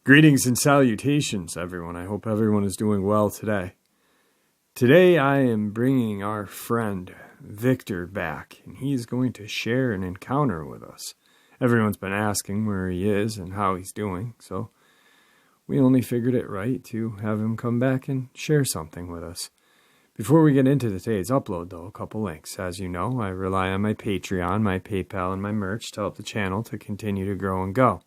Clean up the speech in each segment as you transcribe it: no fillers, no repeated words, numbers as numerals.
Greetings and salutations, everyone. I hope everyone is doing well today. Today I am bringing our friend Victor back, and he's going to share an encounter with us. Everyone's been asking where he is and how he's doing, so we only figured it right to have him come back and share something with us. Before we get into today's upload, though, a couple links. As you know, I rely on my Patreon, my PayPal, and my merch to help the channel to continue to grow and go.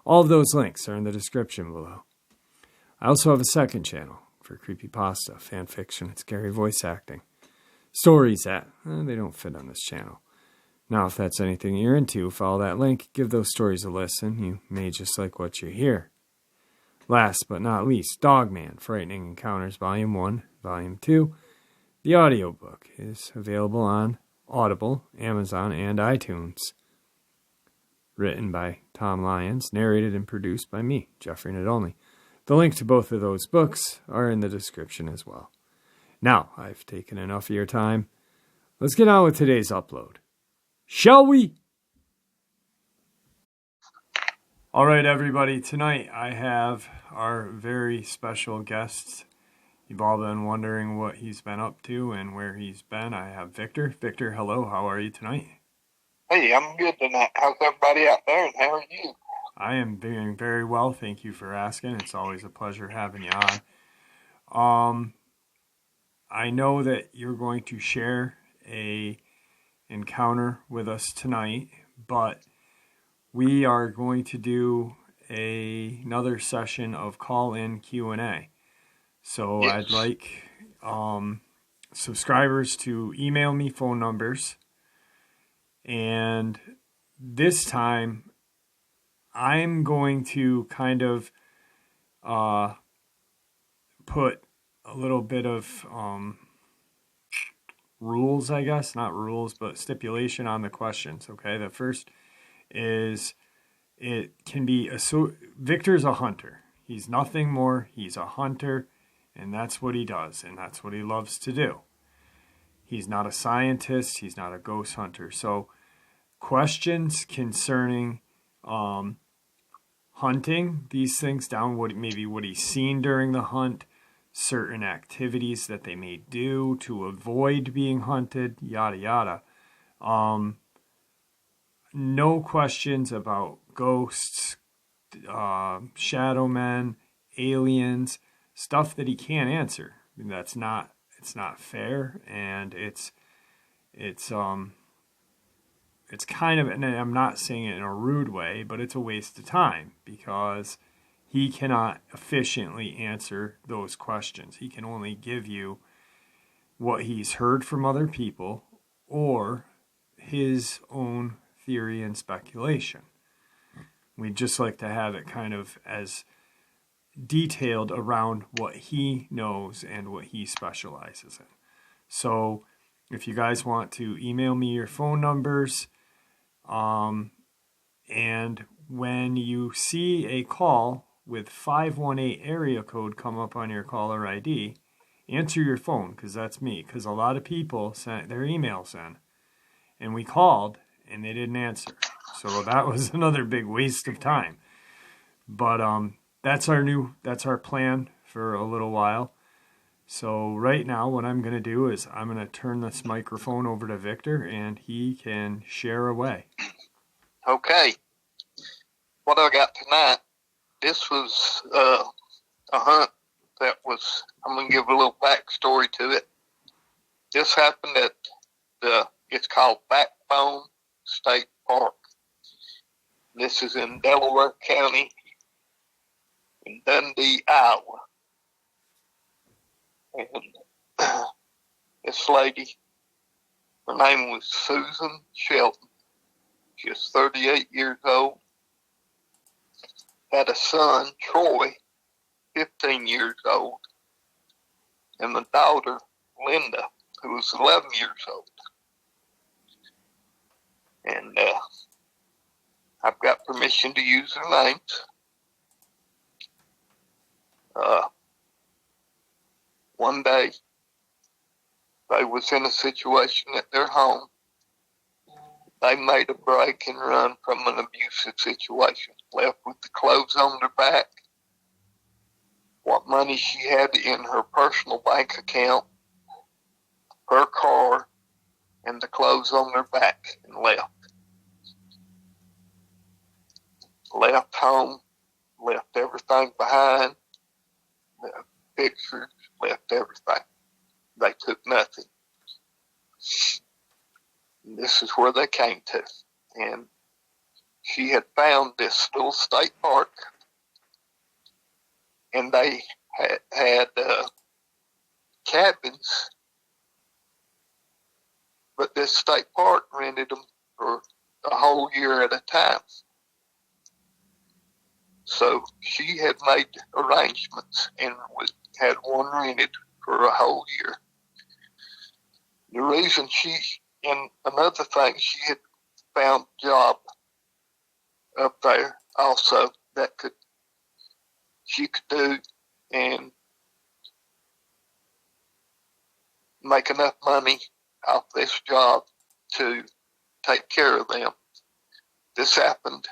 All of those links are in the description below. I also have a second channel for creepypasta, fanfiction, and scary voice acting. Stories that, they don't fit on this channel. Now, if that's anything you're into, follow that link, give those stories a listen. You may just like what you hear. Last but not least, Dogman, Frightening Encounters, Volume 1, Volume 2. The audiobook is available on Audible, Amazon, and iTunes. Written by Tom Lyons, narrated and produced by me, Jeffrey Nadolny. The link to both of those books are in the description as well. Now, I've taken enough of your time. Let's get on with today's upload. Shall we? All right, everybody. Tonight I have our very special guest. You've all been wondering what he's been up to and where he's been. I have Victor. Victor, hello. How are you tonight? Hey, I'm good tonight. How's everybody out there, and how are you? I am doing very well. Thank you for asking. It's always a pleasure having you on. I know that you're going to share a encounter with us tonight, but we are going to do another session of call-in Q&A. So yes. I'd like subscribers to email me phone numbers. And this time, I'm going to kind of put a little bit of rules, I guess. Not rules, but stipulation on the questions, okay? The first is it can be... Victor's a hunter. He's nothing more. He's a hunter, and that's what he does, and that's what he loves to do. He's not a scientist. He's not a ghost hunter. So questions concerning hunting, these things down, what he's seen during the hunt, certain activities that they may do to avoid being hunted, yada, yada. No questions about ghosts, shadow men, aliens, stuff that he can't answer. It's not fair, and it's kind of, and I'm not saying it in a rude way, but it's a waste of time because he cannot efficiently answer those questions. He can only give you what he's heard from other people or his own theory and speculation. We'd just like to have it kind of as detailed around what he knows and what he specializes in. So if you guys want to email me your phone numbers, and when you see a call with 518 area code come up on your caller ID, answer your phone, because that's me. Because a lot of people sent their emails in, and we called, and they didn't answer. So that was another big waste of time. But that's our plan for a little while. So right now, what I'm going to do is I'm going to turn this microphone over to Victor, and he can share away. Okay. What I got tonight, this was a hunt that was, I'm going to give a little backstory to it. This happened at it's called Backbone State Park. This is in Delaware County in Dundee, Iowa. And this lady, her name was Susan Shelton. She was 38 years old. Had a son, Troy, 15 years old. And a daughter, Linda, who was 11 years old. And I've got permission to use their names. One day, they was in a situation at their home. They made a break and run from an abusive situation, left with the clothes on their back, what money she had in her personal bank account, her car, and the clothes on their back, and left. Left home, left everything behind, left pictures, left everything. They took nothing. And this is where they came to. And she had found this little state park, and they had cabins, but this state park rented them for a whole year at a time. So she had made arrangements and had one rented for a whole year. The reason and another thing, she had found a job up there also that she could do and make enough money off this job to take care of them. This happened.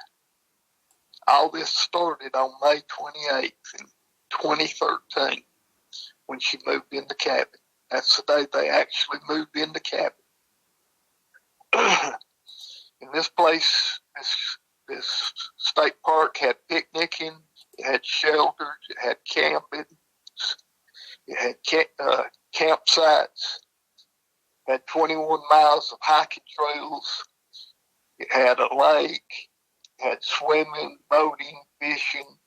All this started on May 28th in 2013 when she moved in the cabin. That's the day they actually moved in the cabin. In this place, this state park had picnicking, it had shelters, it had camping, it had campsites, it had 21 miles of hiking trails, it had a lake, it had swimming, boating, fishing,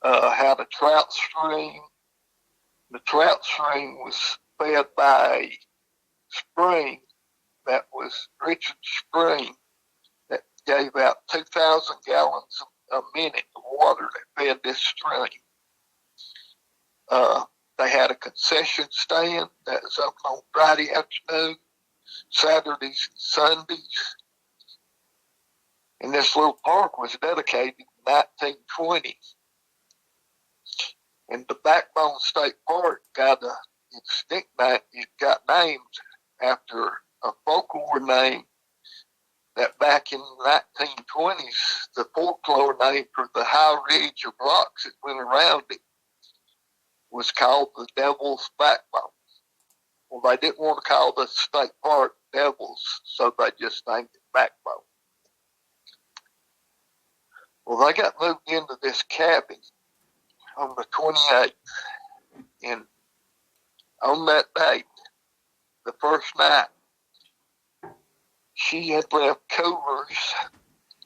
had a trout stream. The trout stream was fed by a spring that was Richard Spring that gave out 2,000 gallons a minute of water that fed this stream. They had a concession stand that was open on Friday afternoon, Saturdays, and Sundays. And this little park was dedicated in 1920. And the Backbone State Park got named after a folklore name that back in the 1920s, the folklore name for the high ridge of rocks that went around it was called the Devil's Backbone. Well, they didn't want to call the state park Devils, so they just named it Backbone. Well, they got moved into this cabin on the 28th, and on that date, the first night, she had left coolers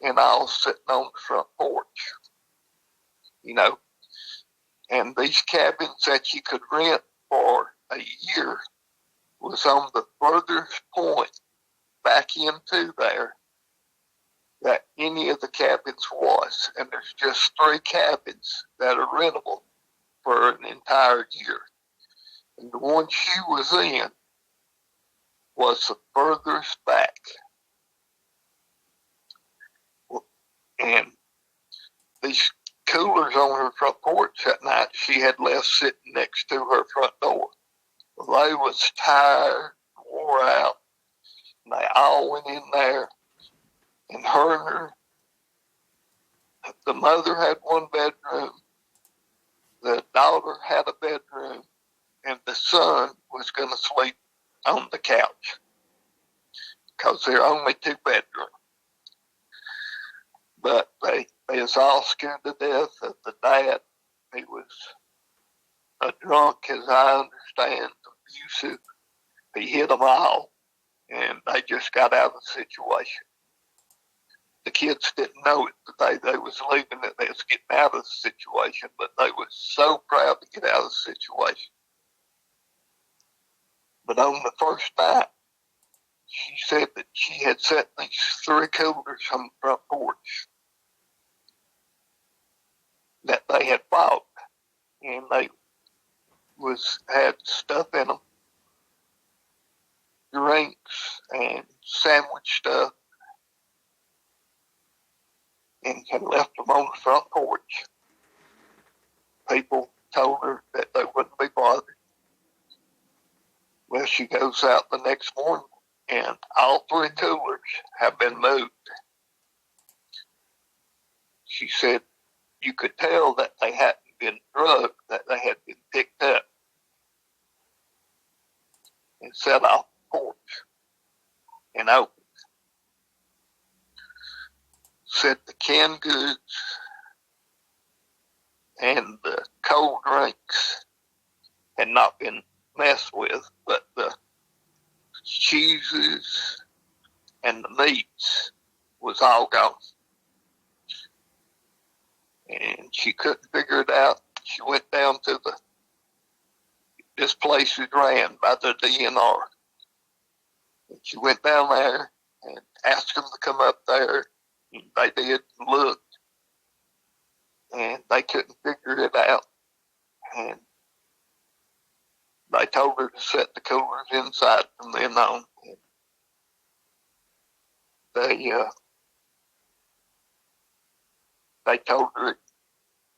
and all sitting on the front porch, and these cabins that you could rent for a year was on the furthest point back into there that any of the cabins was. And there's just 3 cabins that are rentable for an entire year. And the one she was in was the furthest back. And these coolers on her front porch that night she had left sitting next to her front door. Well, they was tired, wore out, and they all went in there. And the mother had one bedroom, the daughter had a bedroom, and the son was going to sleep on the couch because there are only 2 bedrooms. But they was all scared to death of the dad. He was a drunk, as I understand, abusive. He hit them all, and they just got out of the situation. The kids didn't know it the day they was leaving, that they was getting out of the situation, but they was so proud to get out of the situation. But on the first night, she said that she had set these 3 coolers on the front porch that they had bought, and they had stuff in them, drinks and sandwich stuff, and had left them on the front porch. People told her that they wouldn't be bothered. Well, she goes out the next morning, and all 3 coolers have been moved. She said you could tell that they hadn't been drugged, that they had been picked up and set off the porch and opened. Said the canned goods and the cold drinks had not been messed with, but the cheeses and the meats was all gone. And she couldn't figure it out. She went down to this place is ran by the DNR. And she went down there and asked them to come up there. And they did and looked. And they couldn't figure it out. And they told her to set the coolers inside from then on. And they told her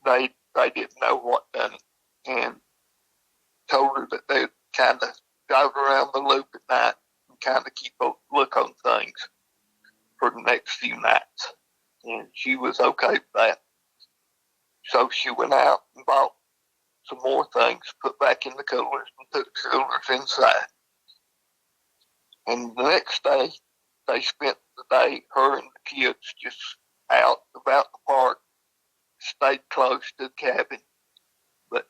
they didn't know what done it, and told her that they'd kind of drive around the loop at night and kind of keep a look on things for the next few nights. And she was okay with that. So she went out and bought some more things, put back in the coolers, and put the coolers inside. And the next day, they spent the day, her and the kids, just out about the park, stayed close to the cabin, but,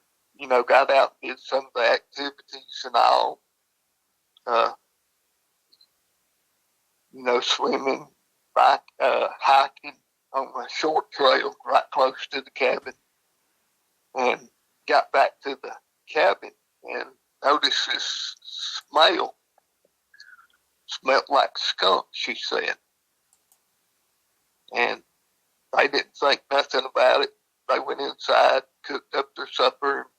got out and did some of the activities and all, swimming, hiking on a short trail right close to the cabin, and got back to the cabin and noticed this smelled like skunk, she said. And they didn't think nothing about it. They went inside, cooked up their supper,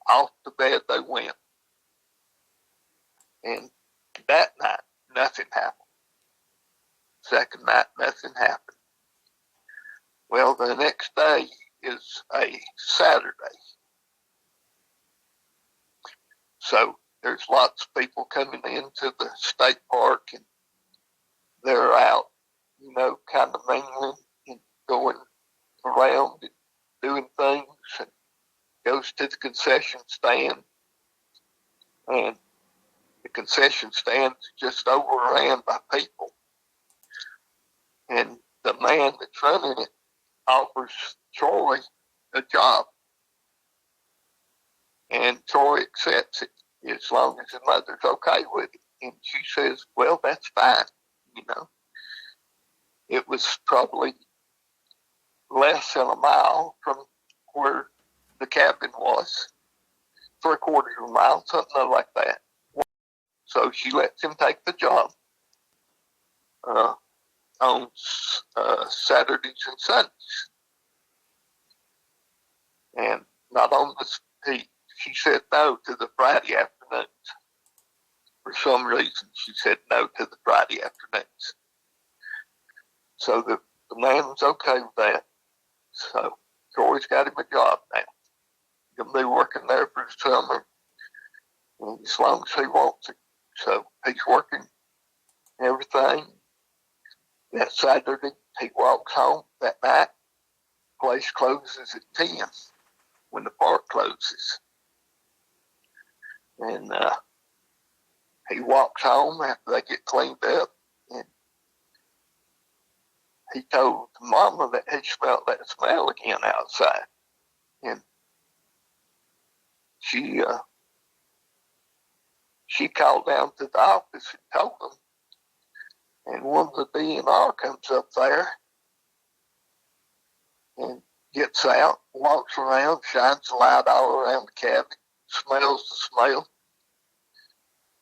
off to bed they went. And that night, nothing happened. Second night, nothing happened. Well, the next day is a Saturday. So there's lots of people coming into the state park, and they're out, kind of mingling and going around and doing things, and goes to the concession stand, and the concession stand is just overran by people. And the man that's running it offers Troy a job, and Troy accepts it as long as his mother's okay with it. And she says, well, that's fine, It was probably less than a mile from where the cabin was, 3/4 of a mile, something like that. So she lets him take the job on Saturdays and Sundays. And not on she said no to the Friday afternoons. For some reason, she said no to the Friday afternoons. So the man was okay with that. So Troy's got him a job now. He'll be working there for the summer, as long as he wants it. So he's working everything. That Saturday, he walks home that night. Place closes at 10 when the park closes. And he walks home after they get cleaned up, and he told the mama that he smelled that smell again outside. And she called down to the office and told them. And one of the DNR comes up there and gets out, walks around, shines the light all around the cabin, smells the smell.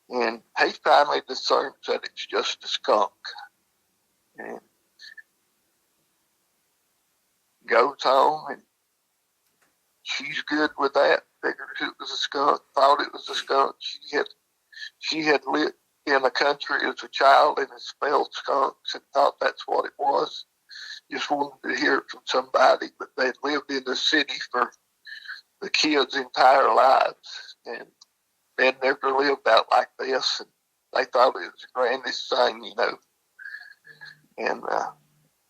And he finally discerns that it's just a skunk. And goes home, and she's good with that. Figures it was a skunk, thought it was a skunk. She had lived in the country as a child and had smelled skunks and thought that's what it was. Just wanted to hear it from somebody, but they'd lived in the city for the kids' entire lives, and they'd never lived out like this. this, and they thought it was the grandest thing, you know. And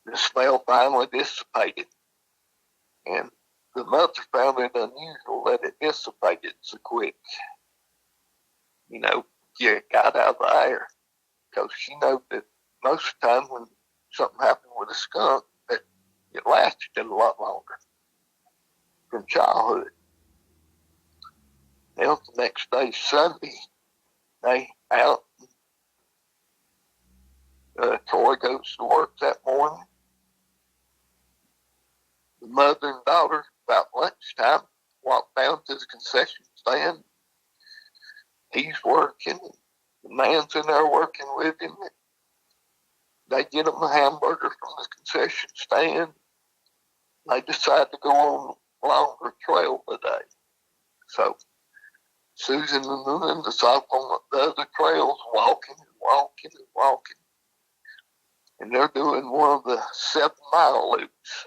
the smell finally dissipated. And the mother found it unusual that it dissipated so quick. You know, it got out of the air. Because she knew that most of the time when something happened with a skunk, that it lasted a lot longer from childhood. Now, the next day, Sunday, they out. Troy goes to work that morning. The mother and daughter, about lunchtime, walk down to the concession stand. He's working. The man's in there working with him. They get him a hamburger from the concession stand. They decide to go on a longer trail today. So Susan and Linda's off on the other trails, walking and walking and walking. And they're doing one of the 7-mile loops.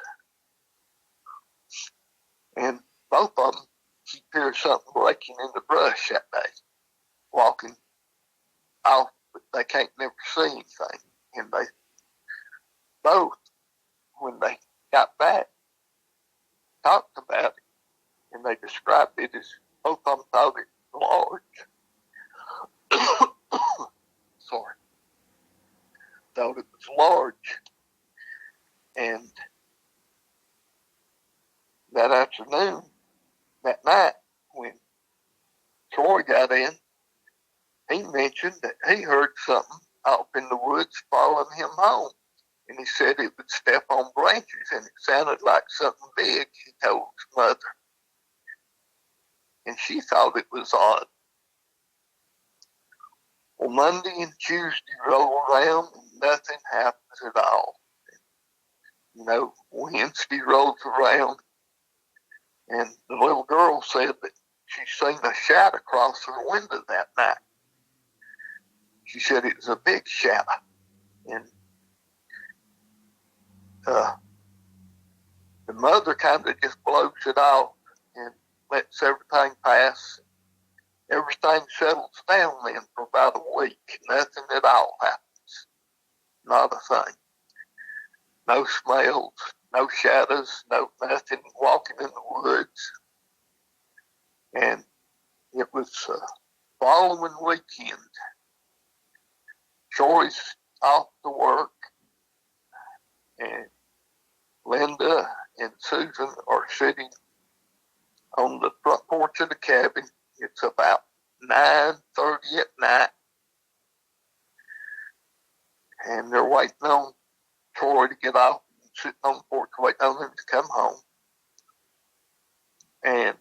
And both of them keep hearing something breaking in the brush that day, walking off, but they can't never see anything. And they both, when they got back, talked about it, and they described it as both of them thought it was large. Sorry. Thought it was large. And that afternoon, that night, when Troy got in, he mentioned that he heard something off in the woods following him home. And he said it would step on branches, and it sounded like something big, he told his mother. And she thought it was odd. Well, Monday and Tuesday roll around, and nothing happens at all. You know, Wednesday rolls around, and the little girl said that she seen a shadow across her window that night. She said it was a big shadow. And the mother kind of just blows it off and lets everything pass. Everything settles down then for about a week. Nothing at all happens. Not a thing. No smells, no shadows, no nothing, walking in the woods. And it was following weekend. Troy's off to work, and Linda and Susan are sitting on the front porch of the cabin. It's about 9:30 at night, and they're waiting on Troy to get off and sitting on the porch waiting on him to come home. And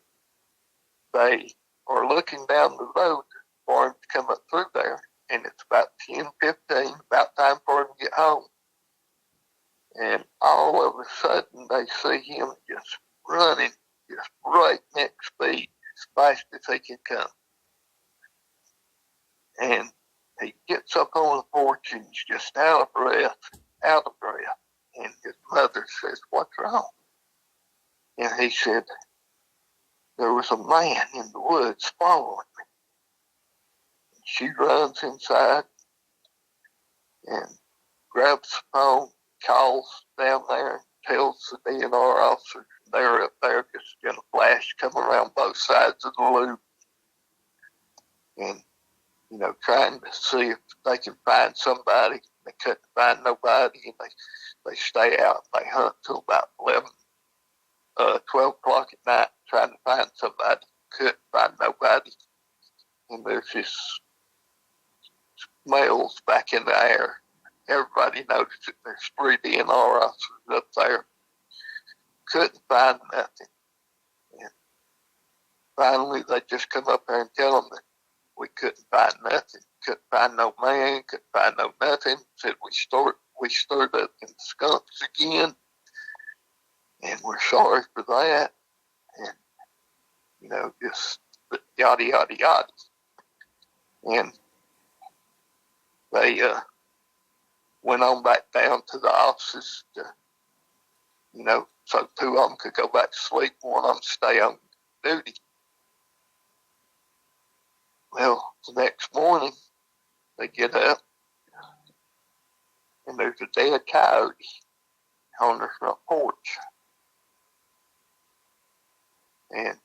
they are looking down the road for him to come up through there, and it's about 10:15, about time for him to get home. And all of a sudden, they see him just running, just breakneck speed, as fast as he can come. And he gets up on the porch, and he's just out of breath. And his mother says, "What's wrong?" And he said, "There was a man in the woods following me." And she runs inside and grabs the phone, calls down there, tells the DNR officer they're up there just in a flash coming around both sides of the loop. And, you know, trying to see if they can find somebody. They couldn't find nobody, and they stay out. They hunt till about 12 o'clock at night trying to find somebody. Couldn't find nobody. And there's this smells back in the air. Everybody noticed that there's 3 DNR officers up there. Couldn't find nothing. And finally, they just come up there and tell them that we couldn't find nothing. Couldn't find no man, couldn't find no nothing. Said we stirred up in the skunks again. And we're sorry for that. And, you know, just yada, yada, yada. And they went on back down to the offices to, you know, so 2 of them could go back to sleep, 1 of them stay on duty. Well, the next morning, they get up, and there's a dead coyote on their front porch. And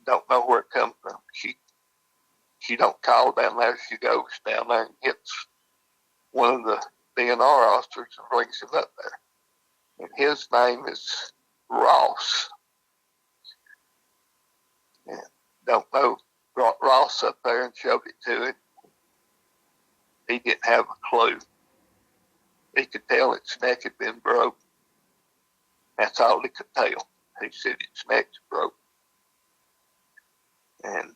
don't know where it comes from. She don't call down there. She goes down there and gets one of the DNR officers and brings him up there. And his name is Ross. And don't know, brought Ross up there and showed it to him. He didn't have a clue. He could tell its neck had been broke. That's all he could tell. He said its neck's broke. And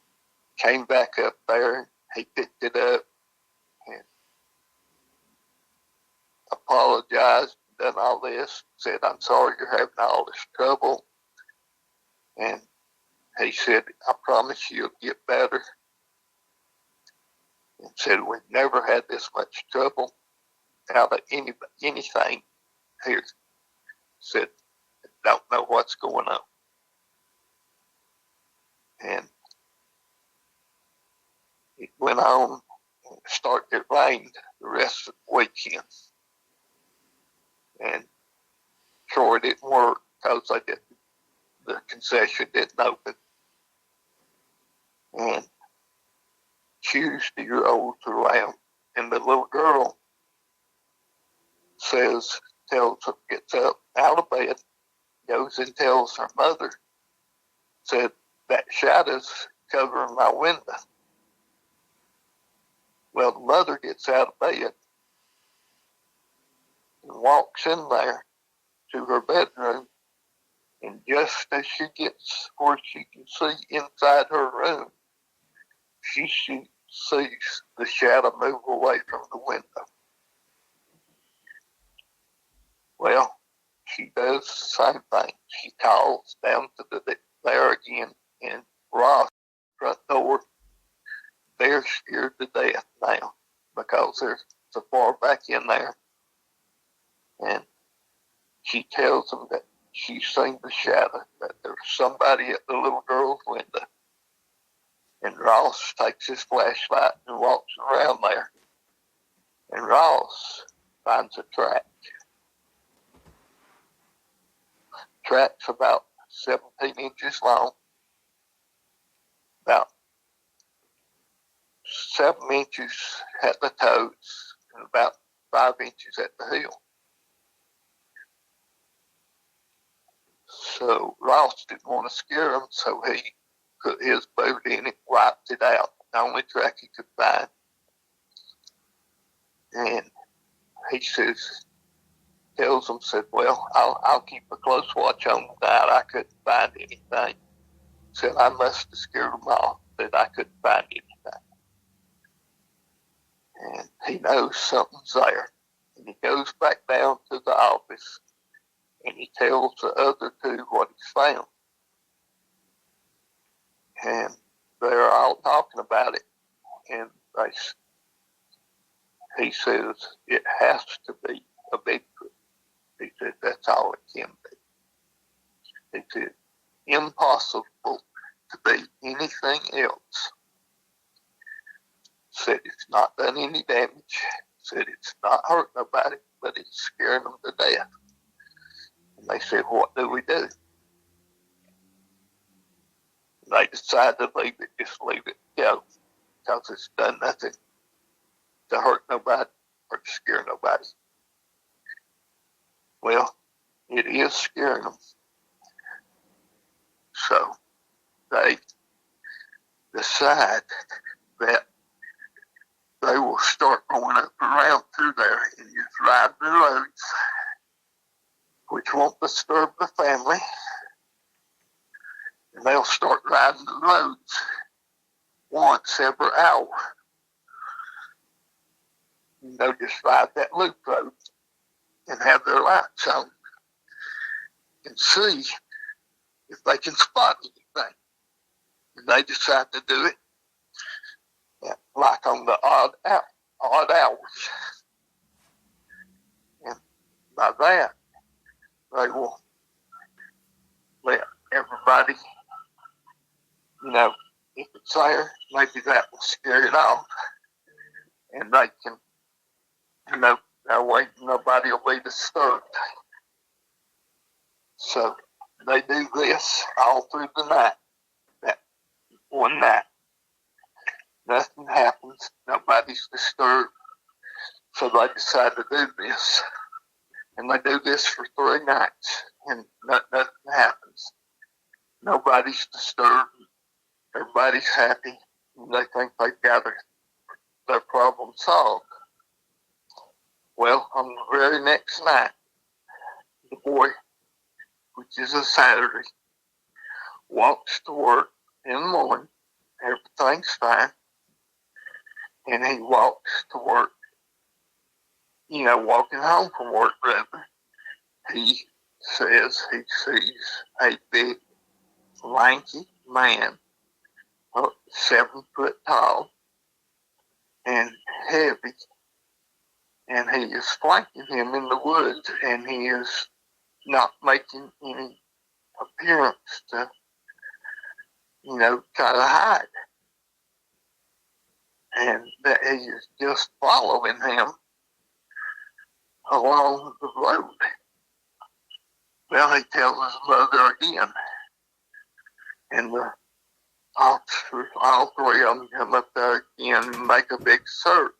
came back up there. He picked it up and apologized, done all this, said, I'm sorry you're having all this trouble. And he said, I promise you'll get better. And said, we've never had this much trouble out of anything here. Said, don't know what's going on. And it went on and it rained the rest of the weekend. And sure, it didn't work because the concession didn't open. And Tuesday rolls around, and the little girl gets up out of bed, goes and tells her mother, said, that shadow's covering my window. Well, the mother gets out of bed and walks in there to her bedroom, and just as she gets where she can see inside her room, she sees the shadow move away from the window. Well, she does the same thing. She calls down to there again, and Ross front door. They're scared to death now because they're so far back in there. And she tells them that she's seen the shadow, that there's somebody at the little girl's window. And Ross takes his flashlight and walks around there. And Ross finds a track. Track's about 17 inches long, about 7 inches at the toes, and about 5 inches at the heel. So Ross didn't want to scare him, so he put his boot in it, wiped it out, the only track he could find. And he tells him, well, I'll keep a close watch on the night. I couldn't find anything. Said, I must have scared them off that I couldn't find anything. And he knows something's there. And he goes back down to the office and he tells the other two what he's found. And they're all talking about it. And he says, it has to be a Bigfoot. He said, that's all it can be. He said, impossible to be anything else. Said it's not done any damage. Said it's not hurt nobody, but it's scaring them to death. And they said, what do we do? And they decided to just leave it go, because it's done nothing to hurt nobody or to scare nobody. Well, it is scaring them. So they decide that they will start going up around through there and just ride the roads, which won't disturb the family. And they'll start riding the roads once every hour. And they'll just ride that loop road and have their lights on and see if they can spot anything. And they decide to do it like on the odd hours. And by that, they will let everybody, if it's there, maybe that will scare it off. and they can, that way nobody will be disturbed. So they do this all through the night. That one night, nothing happens, nobody's disturbed. So they decide to do this. And they do this for 3 nights, and nothing happens. Nobody's disturbed. Everybody's happy. And they think they've got their problem solved. Well, on the very next night, the boy, which is a Saturday, walks to work in the morning. Everything's fine. And he walks to work, walking home from work, rather. He says he sees a big, lanky man, 7 foot tall and heavy, and he is flanking him in the woods, and he is not making any appearance to, try to hide. And that he is just following him along the road. Well, he tells his mother again, and the officers, all 3 of them, come up there again and make a big search.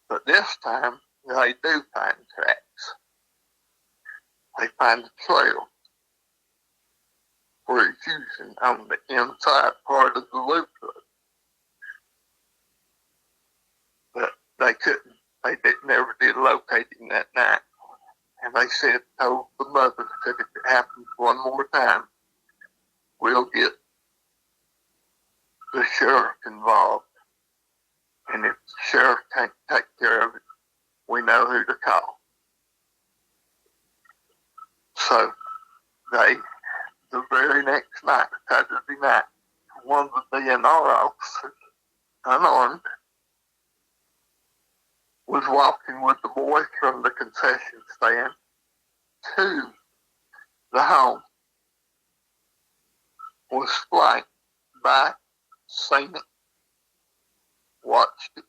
But this time, they do find tracks. They find a trail where he's using on the inside part of the loop road. But they never did locate him that night. And they told the mother that if it happens one more time, we'll get the sheriff involved. And if the sheriff can't take care of it, we know who to call. So the very next night, Saturday night, one of the DNR officers, unarmed, was walking with the boy from the concession stand to the home, was flanked by, seen it, watched it.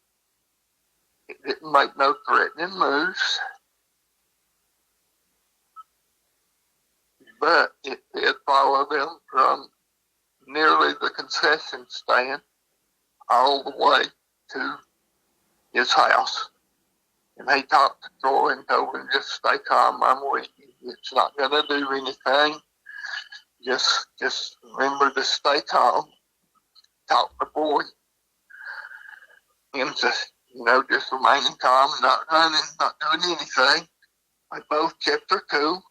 It didn't make no threatening moves, but it did follow them from nearly the concession stand all the way to his house. And he talked to Troy and told him, just stay calm, I'm with you. It's not going to do anything. Just remember to stay calm. Talk to the boy. And just remaining calm, not running, not doing anything. They both kept their cool.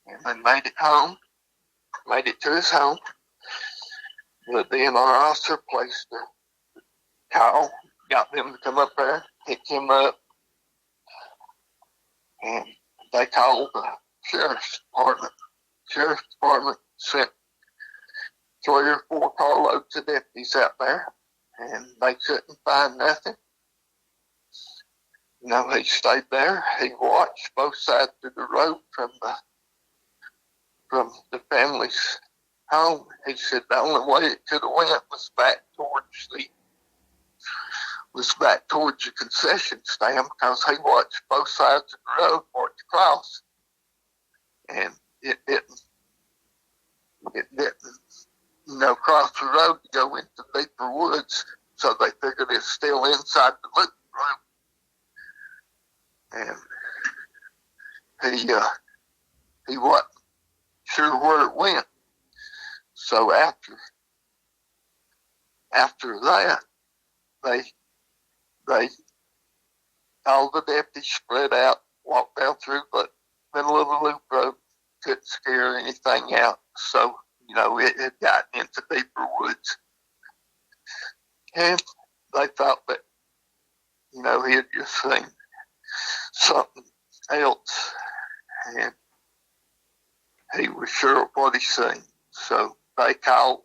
And they made it to his home. The DNR officer placed the call, got them to come up there, pick him up. And they called the sheriff's department. Sheriff's department sent 3 or 4 carloads of deputies out there, and they couldn't find nothing. He stayed there. He watched both sides of the road from the family's home. He said the only way it could have went was back towards the concession stand, because he watched both sides of the road for it to cross. And it didn't cross the road to go into deeper woods, so they figured it's still inside the loop road. And he wasn't sure where it went. So after that, they all the deputies spread out, walked down through, but the little loop road couldn't scare anything out. So, it had gotten into deeper woods. And they thought that, he had just seen something else. And he was sure of what he seen. So they called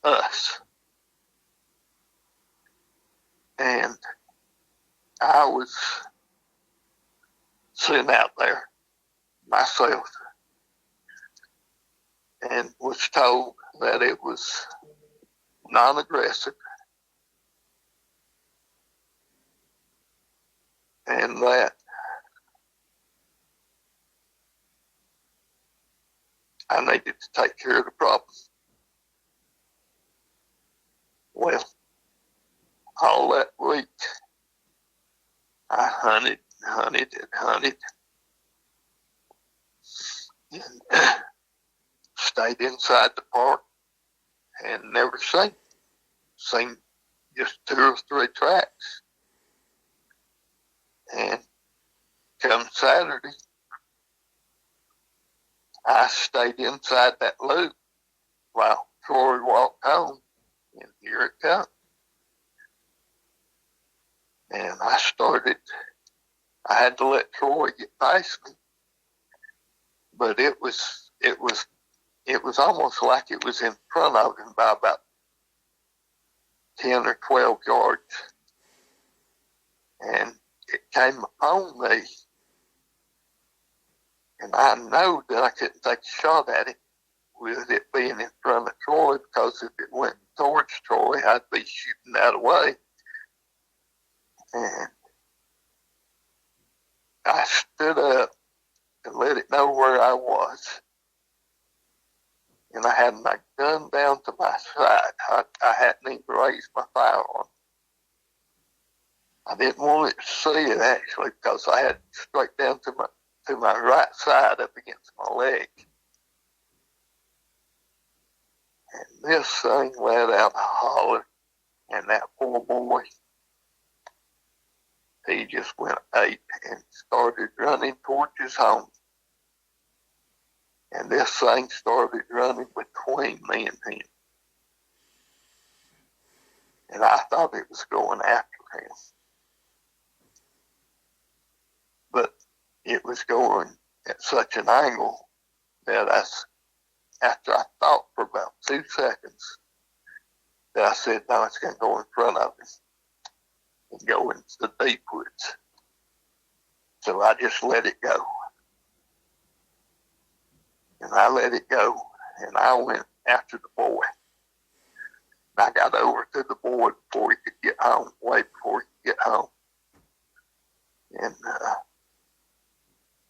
us. And I was sitting out there myself and was told that it was non-aggressive, and that I needed to take care of the problem. Well, all that week, I hunted, and stayed inside the park and never seen just 2 or 3 tracks. And come Saturday, I stayed inside that loop while Troy walked home, and here it comes. And I had to let Troy get past me, but it was almost like it was in front of him by about 10 or 12 yards. And it came upon me, and I know that I couldn't take a shot at it with it being in front of Troy, because if it went towards Troy, I'd be shooting that away. And I stood up and let it know where I was. And I had my gun down to my side. I hadn't even raised my firearm. I didn't want it to see it, actually, because I had it straight down to my right side up against my leg. And this thing let out a holler, and that poor boy, he just went ape and started running towards his home. And this thing started running between me and him. And I thought it was going after him. But it was going at such an angle that after I thought for about 2 seconds, that I said, no, it's going to go in front of him and go into the deep woods. So I just let it go. And I let it go, and I went after the boy. I got over to the boy before he could get home, way before he could get home. And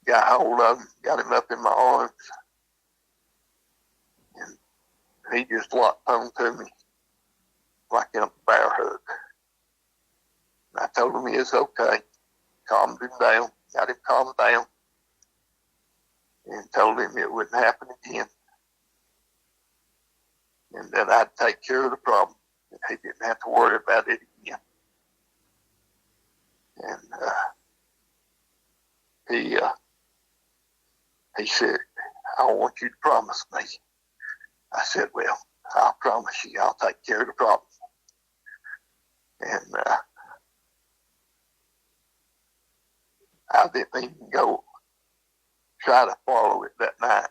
got hold of him, got him up in my arms, and he just locked on to me like in a bear hug. And I told him he was okay, calmed him down, got him calmed down, and told him it wouldn't happen again, and that I'd take care of the problem, and he didn't have to worry about it again. And he said, I want you to promise me. I said, well, I'll promise you I'll take care of the problem. And I didn't even go try to follow it that night.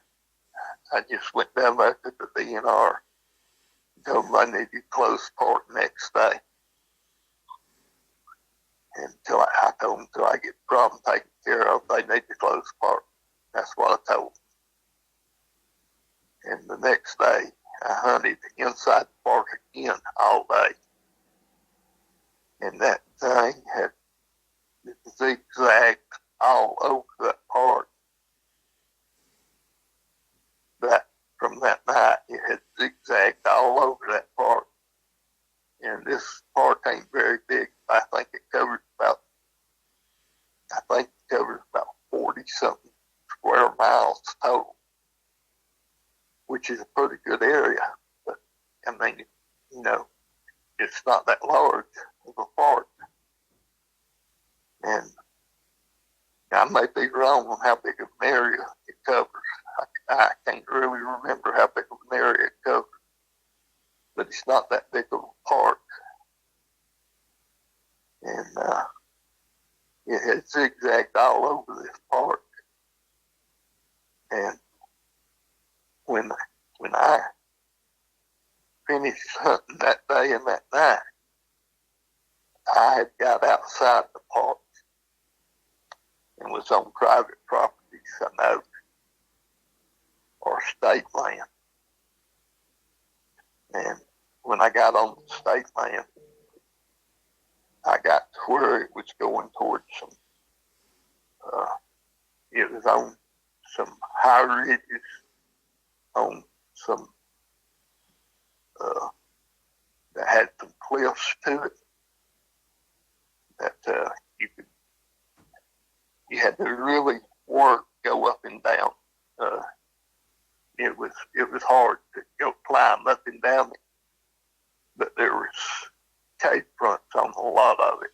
I just went down there to the DNR and told them I needed to close the park next day. And I told them until I get the problem taken care of, they need to close the park. That's what I told them. And the next day, I hunted inside the park again all day. And that thing had zigzagged all over that park. From that night, it had zigzagged all over that park. And this park ain't very big. I think it covers about 40-something square miles total, which is a pretty good area. But, I mean, it's not that large of a park. And I may be wrong on how big of an area it covers. I can't really remember how big of an area it covers, but it's not that big of a park. And it had zigzagged all over this park. And when I finished hunting that day and that night, I had got outside the park and was on private property, I know, or state land. And when I got on the state land, I got to where it was going towards some, it was on some high ridges, on some, that had some cliffs to it, that you had to really work, go up and down. It was hard to go climb up and down it, but there was cave fronts on a lot of it,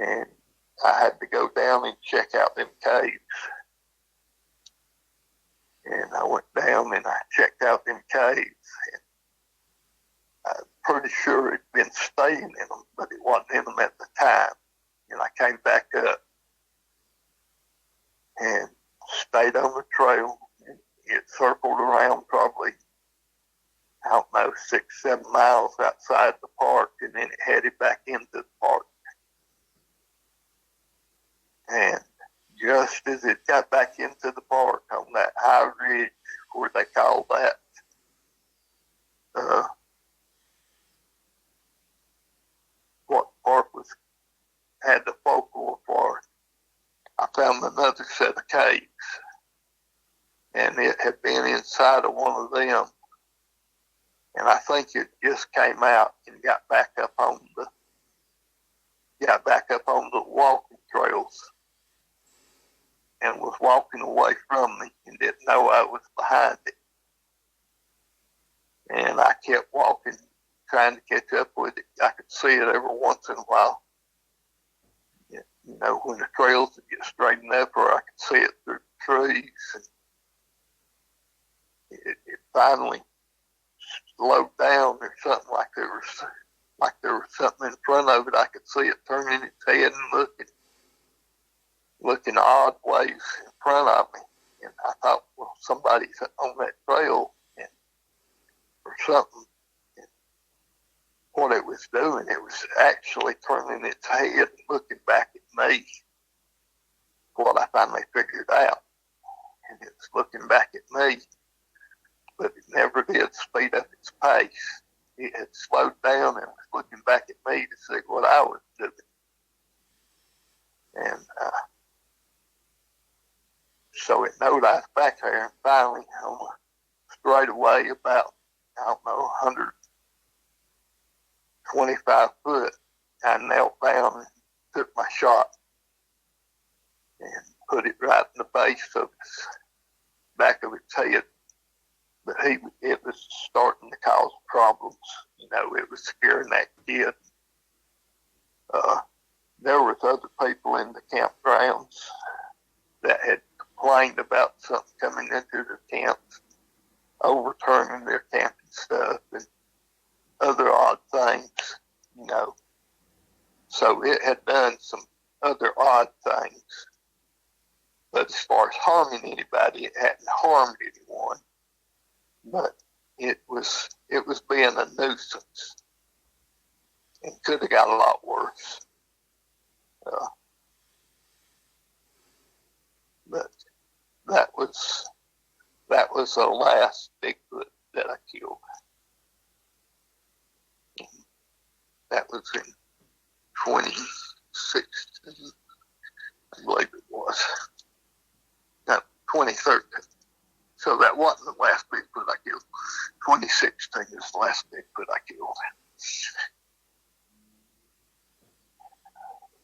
and I had to go down and check out them caves. And I went down and I checked out them caves, and I'm pretty sure it'd been staying in them, but it wasn't in them at the time. And I came back up and stayed on the trail, and it circled around probably, I don't know, 6-7 miles outside the park, and then it headed back into the park. And just as it got back into the park on that high ridge, where they call that, what park had the folklore for, I found another set of caves, and it had been inside of one of them, and I think it just came out and got back up on the walking trails, and was walking away from me and didn't know I was behind it. And I kept walking, trying to catch up with it. I could see it every once in a while. You know, when the trails would get straightened up, or I could see it through the trees. And it finally slowed down, or something, like there was something in front of it. I could see it turning its head and looking odd ways in front of me. And I thought, well, somebody's on that trail or something. And what it was doing, it was actually turning its head and looking back at me. What I finally figured out. And it was looking back at me, but it never did speed up its pace. It had slowed down and was looking back at me to see what I was doing. And so it knowed I was back there, and finally, on a straightaway about, I don't know, 125 foot, I knelt down and took my shot and put it right in the base of its back of its head. But it was starting to cause problems. You know, it was scaring that kid. There was other people in the campgrounds that had complained about something coming into their camps, overturning their camping stuff and other odd things, you know. So it had done some other odd things. But as far as harming anybody, it hadn't harmed anyone. But it was being a nuisance, and could have got a lot worse. But that was the last Bigfoot that I killed. That was in 2016, I believe it was. No, 2013. So that wasn't the last Bigfoot I killed. 2016 is the last Bigfoot I killed.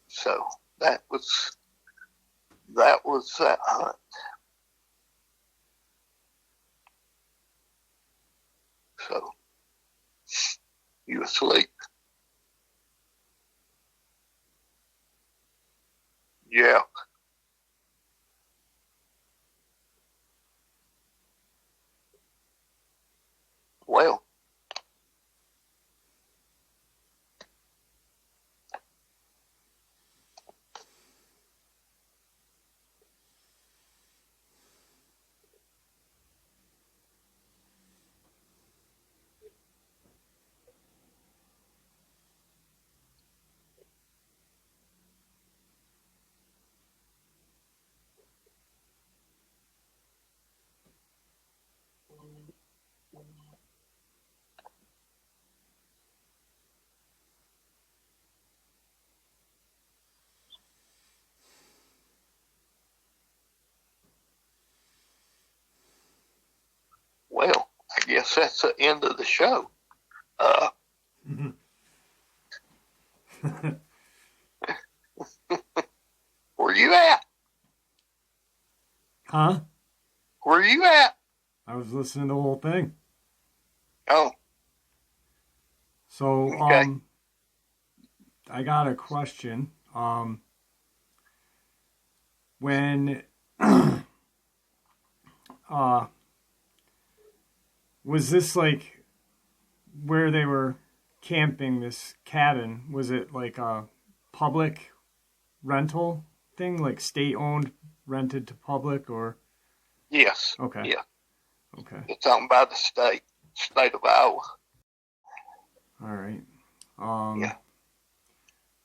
So that was that hunt. So, you asleep? Yeah. Well, guess that's the end of the show. Where you at? Huh? Where you at? I was listening to the whole thing. Oh. So, Okay. I got a question. When was this like where they were camping, this cabin? Was it like a public rental thing, like state owned, rented to public, or? Yes. Okay. Yeah. Okay. It's owned by the state of Iowa. All right. Yeah.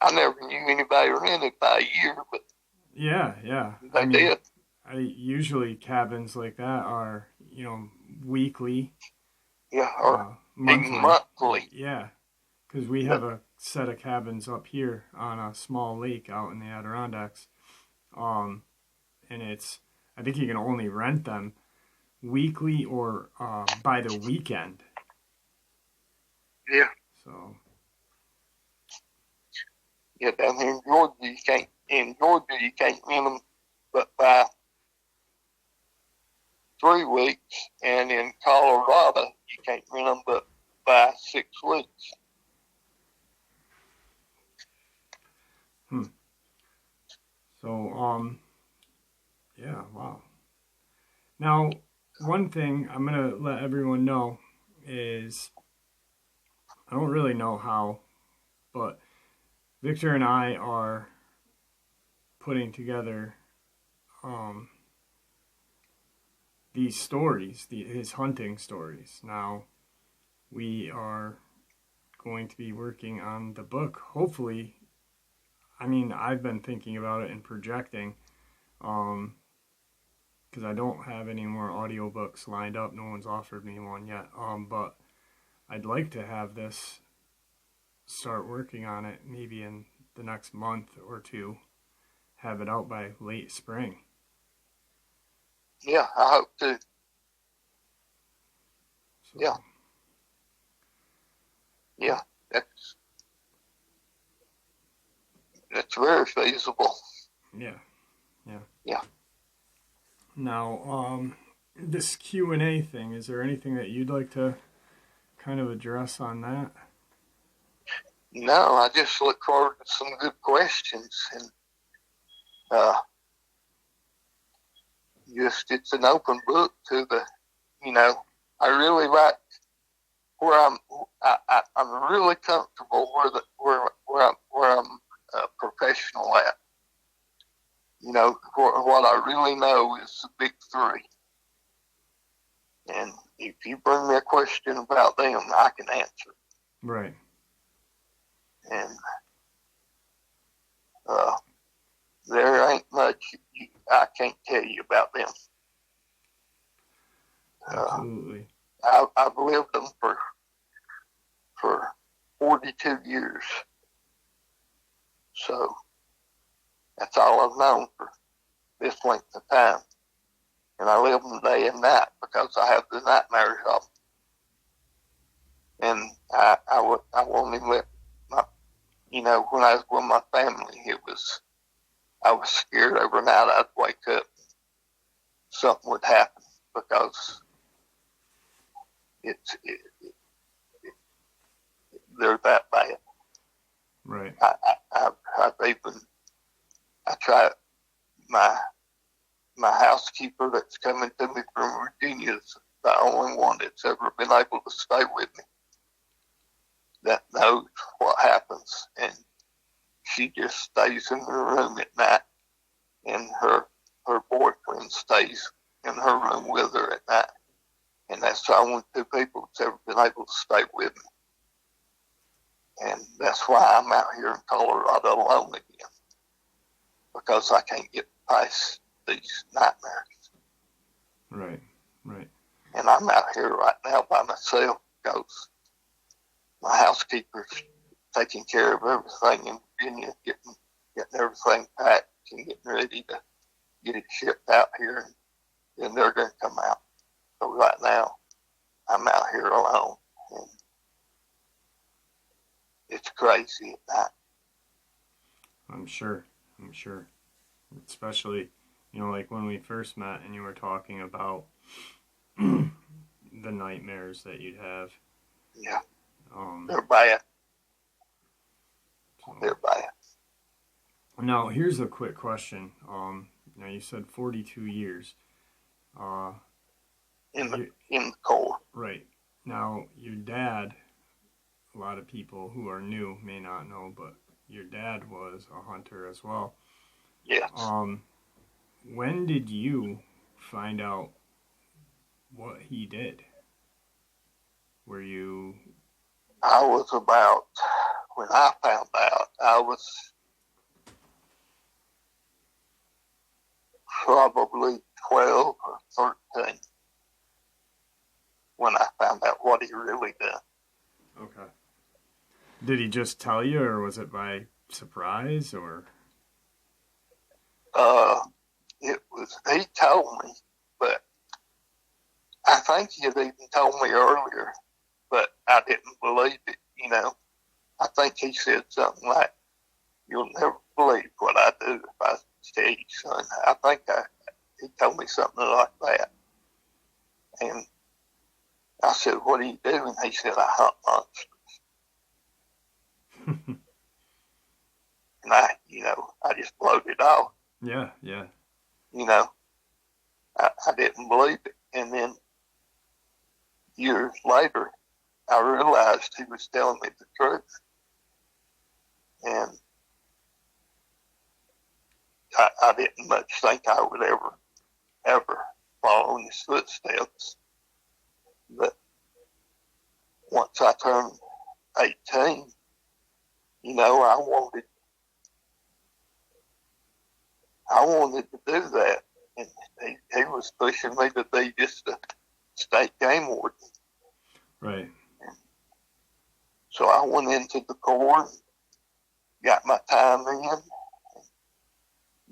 I never knew anybody rented by a year, but yeah. they did. Usually cabins like that are, weekly. Yeah, or monthly. Monthly. Yeah, because we have a set of cabins up here on a small lake out in the Adirondacks. And I think you can only rent them weekly or by the weekend. Yeah. So. Yeah, down here in Georgia, you can't rent them but by 3 weeks, and in Colorado, you can't rent them but by 6 weeks. So, yeah, wow. Now, one thing I'm going to let everyone know is, I don't really know how, but Victor and I are putting together these stories, his hunting stories. Now, we are going to be working on the book, hopefully. I mean, I've been thinking about it and projecting, because I don't have any more audiobooks lined up. No one's offered me one yet. But I'd like to have this, start working on it maybe in the next month or two, have it out by late spring. Yeah, I hope to. So, yeah. Yeah, that's very feasible. Yeah. Yeah. Now, this Q&A thing, is there anything that you'd like to kind of address on that? No, I just look forward to some good questions, and it's an open book to the, I really like where I'm really comfortable where I'm a professional at. What I really know is the big three. And if you bring me a question about them, I can answer. Right. And there ain't much I can't tell you about them. Absolutely. I've lived them for 42 years. So that's all I've known for this length of time. And I live them day and night because I have the nightmares of them. And I won't even let when I was with my family, I was scared every night I'd wake up, something would happen, because they're that bad. Right. I tried, my housekeeper that's coming to me from Virginia is the only one that's ever been able to stay with me, that knows what happens, and she just stays in her room at night, and her boyfriend stays in her room with her at night, and that's the only 2 people that's ever been able to stay with me. And that's why I'm out here in Colorado alone again, because I can't get past these nightmares. Right. And I'm out here right now by myself because my housekeeper's taking care of everything in Virginia, getting everything packed and getting ready to get it shipped out here, and then they're going to come out. So right now, I'm out here alone. And it's crazy at night. I'm sure. Especially, like when we first met and you were talking about the nightmares that you'd have. Yeah. They're bad. So. They're bad. Now, here's a quick question. You said 42 years. In the Corps. Right. Now, your dad, a lot of people who are new may not know, but your dad was a hunter as well. Yes. When did you find out what he did? Were you... when I found out, I was probably 12 or 13 when I found out what he really done. Okay. Did he just tell you, or was it by surprise, or? He told me, but I think he had even told me earlier, but I didn't believe it, I think he said something like, "You'll never believe what I do if I tell you, son." I think he told me something like that. And I said, "What do you do?" And he said, "I hunt monsters." And I just blowed it off. Yeah. I didn't believe it. And then years later, I realized he was telling me the truth. And I didn't much think I would ever follow in his footsteps. But once I turned 18, I wanted to do that. And he was pushing me to be just a state game warden. Right. And so I went into the Corps, got my time in.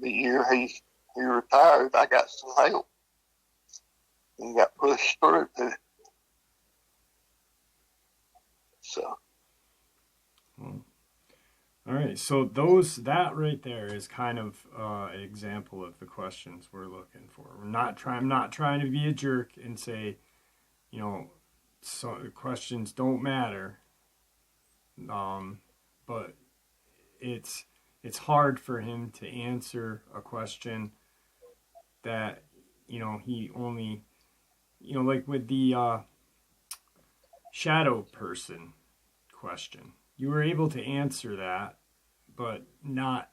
The year he retired, I got some help and got pushed through too. So. All right. So that right there is kind of an example of the questions we're looking for. I'm not trying to be a jerk and say, so questions don't matter. But it's hard for him to answer a question that, he only, like with the shadow person question. You were able to answer that, but not,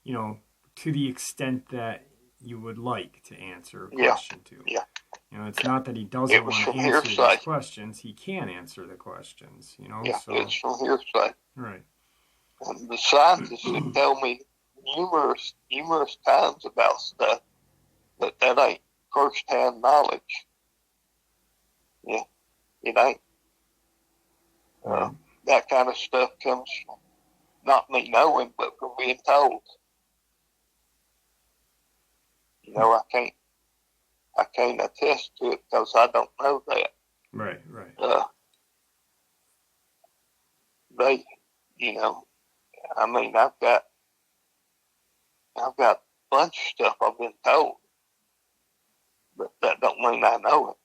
to the extent that you would like to answer a question to. Yeah. It's not that he doesn't want to answer these questions. He can answer the questions, Yeah, so. it's from hearsay. Right. And the scientists have told me numerous times about stuff, but that ain't first-hand knowledge. Yeah, it ain't. That kind of stuff comes from not me knowing, but from being told. I can't attest to it because I don't know that. Right. I've got a bunch of stuff I've been told, but that don't mean I know it.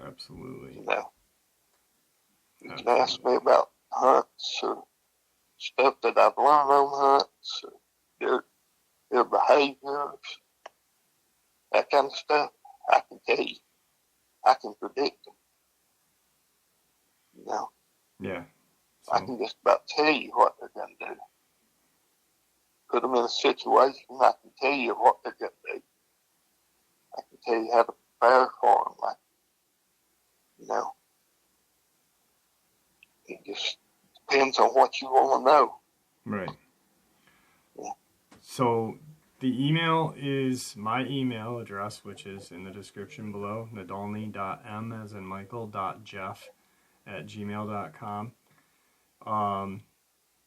Absolutely. You can ask me about hunts or stuff that I've learned on hunts or their behaviors, that kind of stuff. I can tell you. I can predict them. Yeah. So. I can just about tell you what they're going to do. Put them in a situation, I can tell you what they're going to do. I can tell you how to prepare for them. It just depends on what you want to know. Right. Yeah. So the email is my email address, which is in the description below, nadolny.m as in michael.jeff@gmail.com.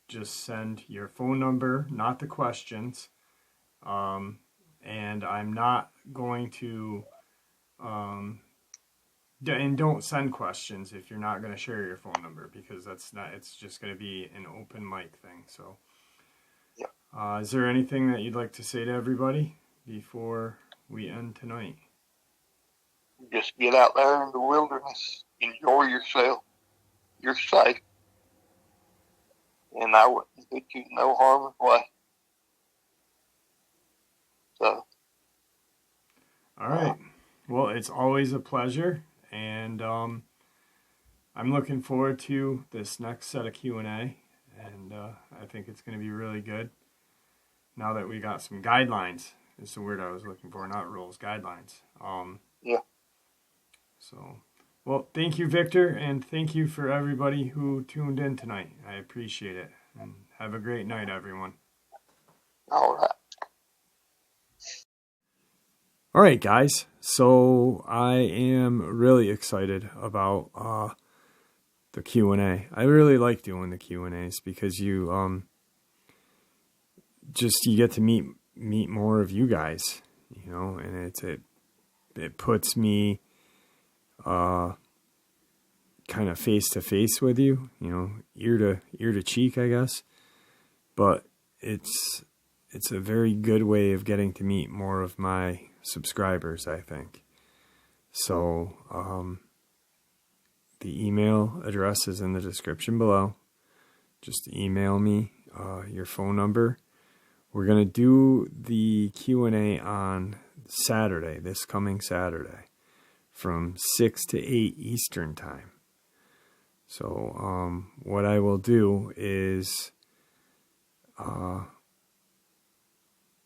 Just send your phone number, not the questions. And I'm not going to And don't send questions if you're not going to share your phone number, because it's just going to be an open mic thing. So, Yeah. Is there anything that you'd like to say to everybody before we end tonight? Just get out there in the wilderness, enjoy yourself. You're safe, and I wouldn't put you no harm's way. So. All right. Well, it's always a pleasure, and I'm looking forward to this next set of Q&A, and I think it's going to be really good. Now that we got some guidelines, it's the word I was looking for, not rules, guidelines. Yeah. So, well, thank you, Victor, and thank you for everybody who tuned in tonight. I appreciate it, and have a great night, everyone. All right. All right, guys. So I am really excited about the Q&A. I really like doing the Q&As because you get to meet more of you guys, and it puts me kind of face to face with you, ear to cheek, I guess. But it's a very good way of getting to meet more of my subscribers, I think. So the email address is in the description below. Just email me your phone number. We're going to do the Q&A on Saturday, this coming Saturday, from 6 to 8 Eastern time. So what I will do is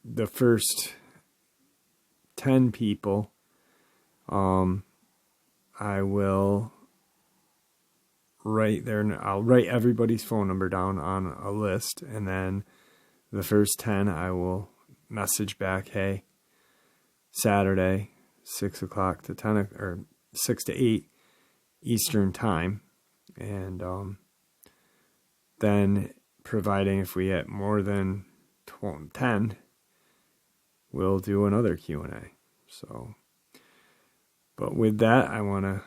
the first 10 people, I will write I'll write everybody's phone number down on a list, and then the first 10 I will message back, hey, Saturday, 6 o'clock to 10 or 6 to 8 Eastern time, and then providing if we get more than 10, we'll do another Q&A. So, but with that, I want to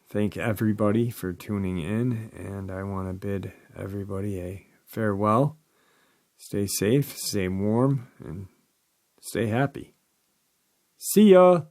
thank everybody for tuning in, and I want to bid everybody a farewell. Stay safe, stay warm, and stay happy. See ya!